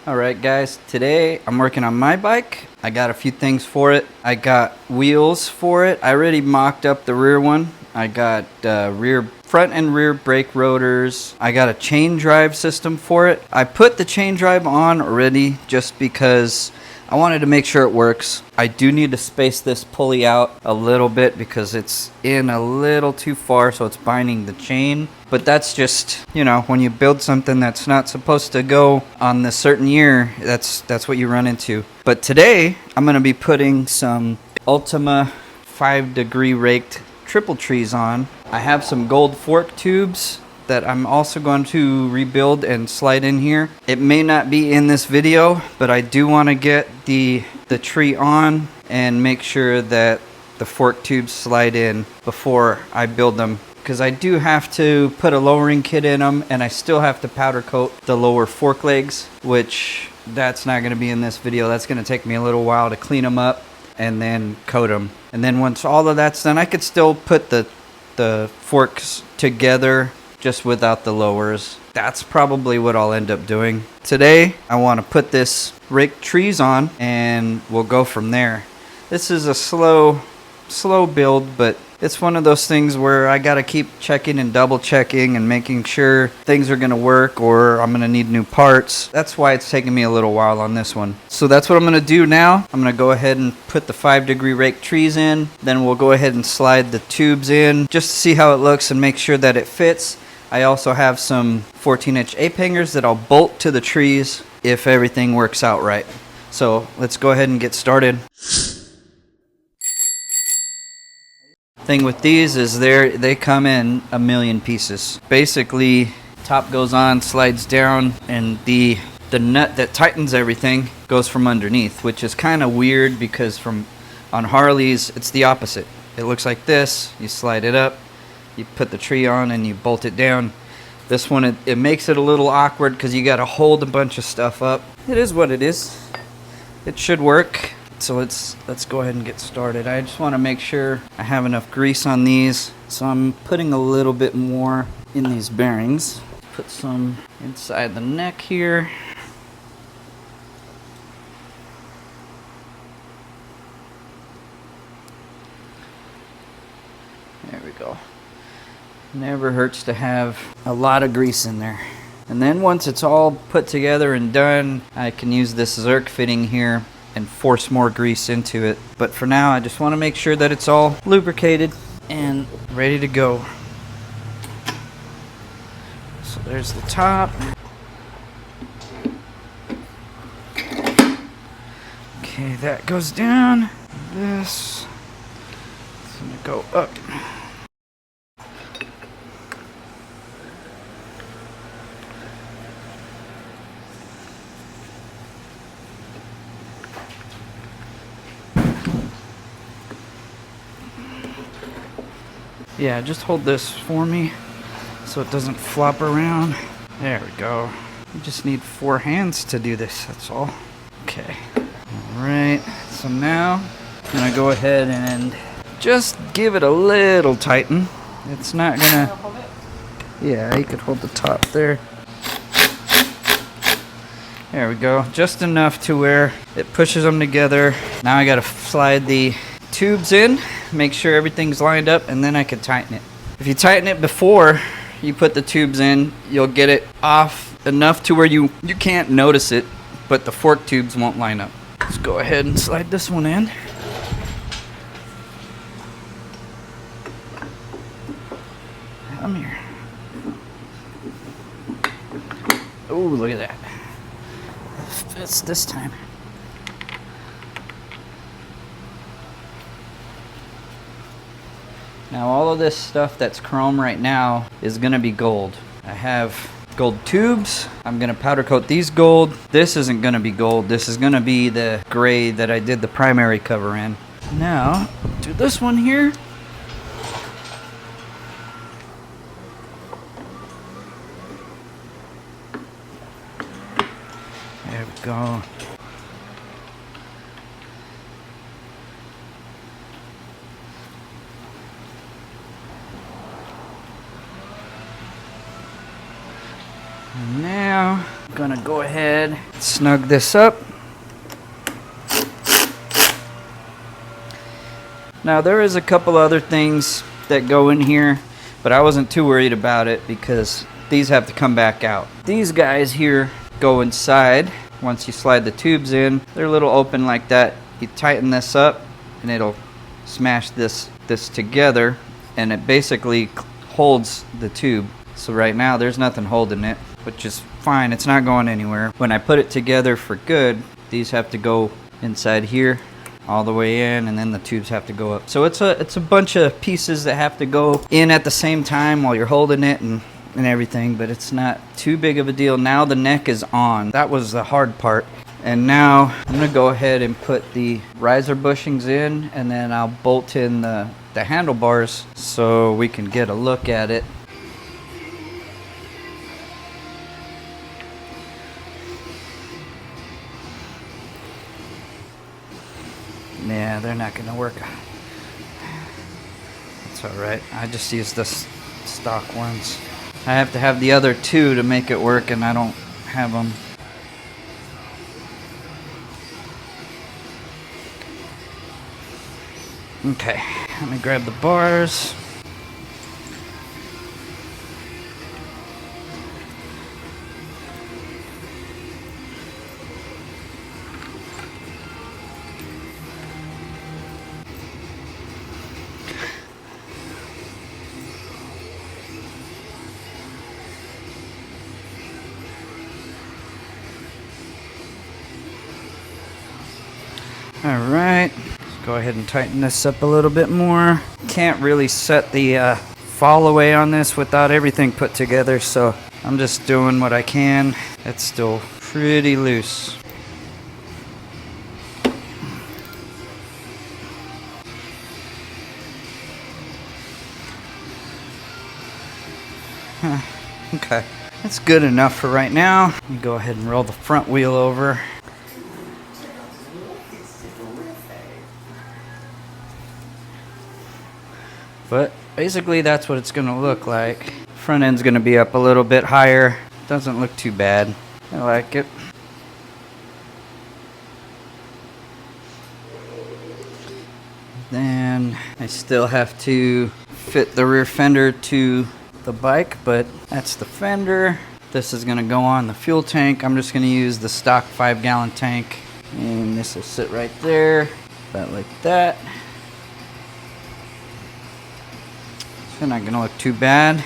Alright guys, today I'm working on my bike. I got a few things for it. I got wheels for it. I already mocked up the rear one. I got front and rear brake rotors. I got a chain drive system for it. I put the chain drive on already just because I wanted to make sure it works. I do need to space this pulley out a little bit because it's in a little too far, so it's binding the chain. But that's just, you know, when you build something that's not supposed to go on the certain year, that's what you run into. But today, I'm gonna be putting some Ultima 5-degree raked triple trees on. I have some gold fork tubes that I'm also going to rebuild and slide in here. It may not be in this video, but I do want to get the tree on and make sure that the fork tubes slide in before I build them, because I do have to put a lowering kit in them, and I still have to powder coat the lower fork legs, which that's not going to be in this video. That's going to take me a little while to clean them up and then coat them. And then once all of that's done, I could still put the forks together just without the lowers. That's probably what I'll end up doing. Today, I want to put this raked trees on and we'll go from there. This is a slow build, but it's one of those things where I gotta keep checking and double checking and making sure things are gonna work, or I'm gonna need new parts. That's why it's taking me a little while on this one. So that's what I'm gonna do now. I'm gonna go ahead and put the 5-degree raked trees in. Then we'll go ahead and slide the tubes in just to see how it looks and make sure that it fits. I also have some 14-inch ape hangers that I'll bolt to the trees if everything works out right. So let's go ahead and get started. Thing with these is they come in a million pieces. Basically, top goes on, slides down, and the nut that tightens everything goes from underneath, which is kind of weird because on Harleys it's the opposite. It looks like this. You slide it up, you put the tree on, and you bolt it down. This one, it makes it a little awkward because you got to hold a bunch of stuff up. It is what it is. It should work. So let's go ahead and get started. I just want to make sure I have enough grease on these. So I'm putting a little bit more in these bearings. Put some inside the neck here. There we go. Never hurts to have a lot of grease in there. And then once it's all put together and done, I can use this Zerk fitting here and force more grease into it. But for now, I just want to make sure that it's all lubricated and ready to go. So there's the top. Okay, that goes down. This is gonna go up. Yeah, just hold this for me so it doesn't flop around. There we go. You just need 4 hands to do this, that's all. Okay. Alright, so now I'm gonna go ahead and just give it a little tighten. It's not gonna... Yeah, you could hold the top there. There we go. Just enough to where it pushes them together. Now I gotta slide the tubes in, make sure everything's lined up, and then I can tighten it. If you tighten it before you put the tubes in, you'll get it off enough to where you can't notice it, but the fork tubes won't line up. Let's go ahead and slide this one in. Come here. Oh, look at that. Fits this time. Now all of this stuff that's chrome right now is gonna be gold. I have gold tubes. I'm gonna powder coat these gold. This isn't gonna be gold. This is gonna be the gray that I did the primary cover in. Now, do this one here. There we go. And now I'm gonna go ahead Snug this up. Now there is a couple other things that go in here, but I wasn't too worried about it because these have to come back out. These guys here go inside. Once you slide the tubes in, they're a little open like that. You tighten this up and it'll smash this together, and it basically holds the tube. So right now there's nothing holding it, which is fine. It's not going anywhere. When I put it together for good, these have to go inside here all the way in, and then the tubes have to go up. So it's a bunch of pieces that have to go in at the same time while you're holding it and everything, but it's not too big of a deal. Now the neck is on. That was the hard part. And now I'm gonna go ahead and put the riser bushings in, and then I'll bolt in the handlebars so we can get a look at it. Yeah, they're not gonna work. It's alright. I just use the stock ones. I have to have the other two to make it work, and I don't have them. Okay, let me grab the bars. All right, let's go ahead and tighten this up a little bit more. Can't really set the fall away on this without everything put together, so I'm just doing what I can. It's still pretty loose. Okay, that's good enough for right now. Let me go ahead and roll the front wheel over. But basically that's what it's going to look like. Front end's going to be up a little bit higher. Doesn't look too bad. I like it. Then I still have to fit the rear fender to the bike, but that's the fender. This is going to go on the fuel tank. I'm just going to use the stock 5-gallon tank, and this will sit right there, about like that. It's not gonna look too bad.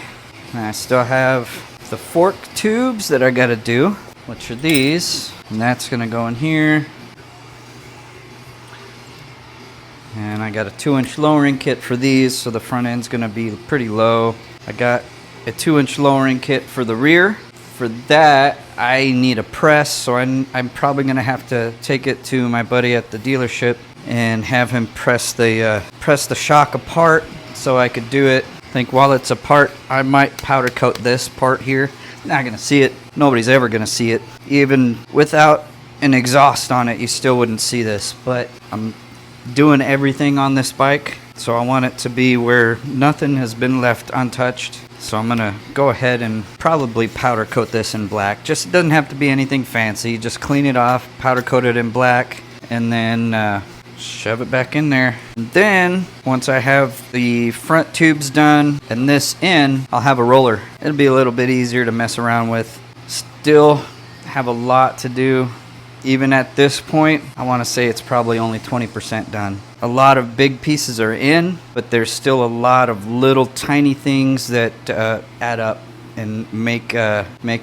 And I still have the fork tubes that I gotta do, which are these, and that's gonna go in here. And I got a 2-inch lowering kit for these, so the front end's gonna be pretty low. I got a 2-inch lowering kit for the rear. For that, I need a press, so I'm probably gonna have to take it to my buddy at the dealership and have him press the shock apart so I could do it. I think while it's apart, I might powder coat this part here. Not gonna see it. Nobody's ever gonna see it. Even without an exhaust on it, you still wouldn't see this. But I'm doing everything on this bike, so I want it to be where nothing has been left untouched. So I'm gonna go ahead and probably powder coat this in black. Just, it doesn't have to be anything fancy. Just clean it off, powder coat it in black, and then shove it back in there. And then once I have the front tubes done and this in, I'll have a roller. It'll be a little bit easier to mess around with. Still have a lot to do. Even at this point, I want to say it's probably only 20% done. A lot of big pieces are in, but there's still a lot of little tiny things that add up and make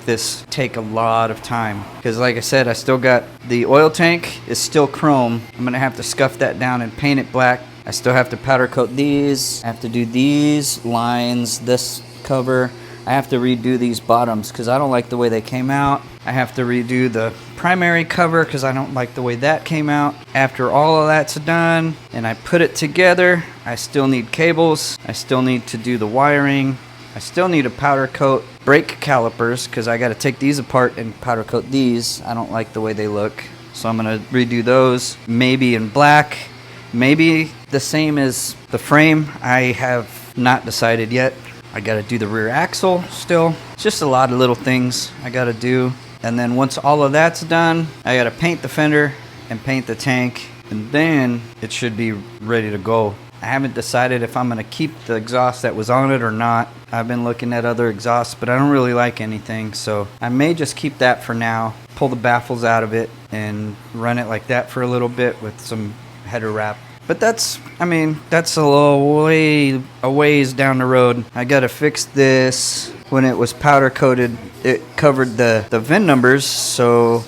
this take a lot of time. Because like I said, I still got the oil tank is still chrome. I'm gonna have to scuff that down and paint it black. I still have to powder coat these. I have to do these lines, this cover. I have to redo these bottoms because I don't like the way they came out. I have to redo the primary cover because I don't like the way that came out. After all of that's done and I put it together, I still need cables. I still need to do the wiring. I still need a powder coat brake calipers because I got to take these apart and powder coat these. I don't like the way they look, so I'm going to redo those. Maybe in black, maybe the same as the frame. I have not decided yet. I got to do the rear axle still. It's just a lot of little things I got to do. And then once all of that's done, I gotta paint the fender and paint the tank, and then it should be ready to go. I haven't decided if I'm gonna keep the exhaust that was on it or not. I've been looking at other exhausts, but I don't really like anything, so I may just keep that for now, pull the baffles out of it, and run it like that for a little bit with some header wrap. But that's a little a ways down the road. I gotta fix this. When it was powder coated, it covered the VIN numbers, so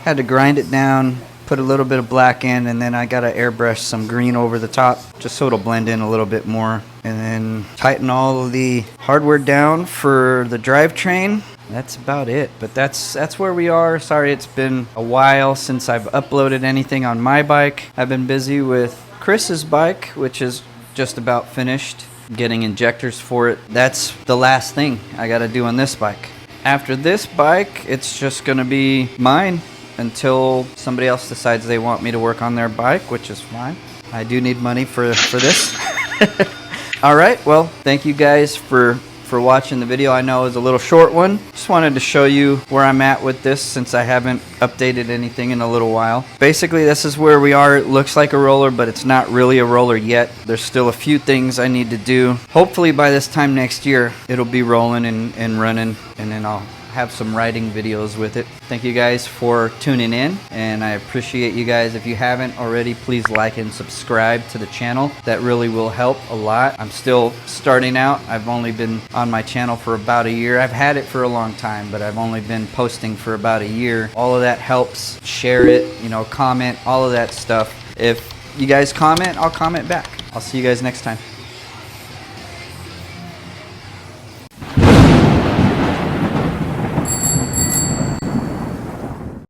had to grind it down, put a little bit of black in, and then I gotta airbrush some green over the top just so it'll blend in a little bit more, and then tighten all of the hardware down for the drivetrain. That's about it, but that's where we are. Sorry it's been a while since I've uploaded anything on my bike. I've been busy with Chris's bike, which is just about finished, getting injectors for it. That's the last thing I gotta do on this bike. After this bike, it's just gonna be mine until somebody else decides they want me to work on their bike, which is fine. I do need money for this. All right, well, thank you guys for watching the video. I know it was a little short one. Just wanted to show you where I'm at with this since I haven't updated anything in a little while. Basically, this is where we are. It looks like a roller, but it's not really a roller yet. There's still a few things I need to do. Hopefully by this time next year, it'll be rolling and running, and then I'll have some riding videos with it. Thank you guys for tuning in, and I appreciate you guys. If you haven't already, please like and subscribe to the channel. That really will help a lot. I'm still starting out. I've only been on my channel for about a year. I've had it for a long time, but I've only been posting for about a year. All of that helps. Share it, comment, all of that stuff. If you guys comment, I'll comment back. I'll see you guys next time.